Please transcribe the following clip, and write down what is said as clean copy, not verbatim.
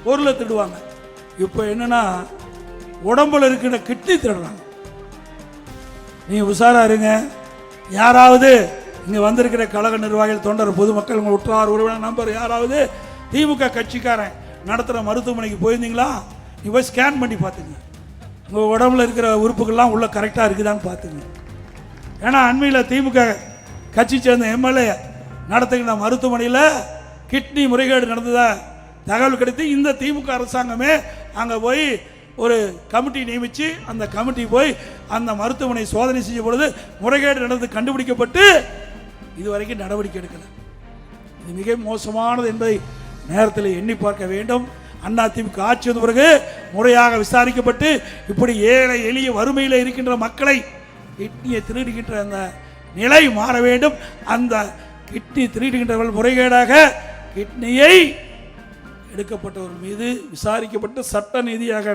பொருளை திருடுவாங்க. இப்போ என்னன்னா உடம்புல இருக்கிற கிட்னி திருடுறாங்க. நீங்க உஷாரா இருங்க. யாராவது இங்க வந்திருக்கிற கழக நிர்வாகிகள், தொண்டர், பொதுமக்கள், உங்கள் உற்றார் உறவினர் நம்பர் யாராவது திமுக கட்சிக்காரன் நடத்துகிற மருத்துவமனைக்கு போயிருந்தீங்களா? நீ போய் ஸ்கேன் பண்ணி பார்த்துங்க, உங்கள் உடம்புல இருக்கிற உறுப்புகள்லாம் உள்ள கரெக்டாக இருக்குதான்னு பார்த்துங்க. ஏன்னா அண்மையில் திமுக கட்சி சேர்ந்த எம்எல்ஏ நடத்துகிற மருத்துவமனையில் கிட்னி முறைகேடு நடந்ததா தகவல் கிடைத்து இந்த திமுக அரசாங்கமே அங்கே போய் ஒரு கமிட்டி நியமித்து அந்த கமிட்டி போய் அந்த மருத்துவமனை சோதனை செய்ய பொழுது முறைகேடு நடந்து கண்டுபிடிக்கப்பட்டு இதுவரைக்கும் நடவடிக்கை எடுக்கல. இது மிக மோசமானது என்பதை நேரத்தில் எண்ணி பார்க்க வேண்டும். அதிமுக ஆட்சி வந்த பிறகு முறையாக விசாரிக்கப்பட்டு இப்படி ஏழை எளிய வறுமையில் இருக்கின்ற மக்களை கிட்னியை திருடுகின்ற அந்த நிலை மாற வேண்டும். அந்த கிட்னி திருடுகின்றவர்கள் முறைகேடாக கிட்னியை எடுக்கப்பட்டவர் மீது விசாரிக்கப்பட்டு சட்ட நீதியாக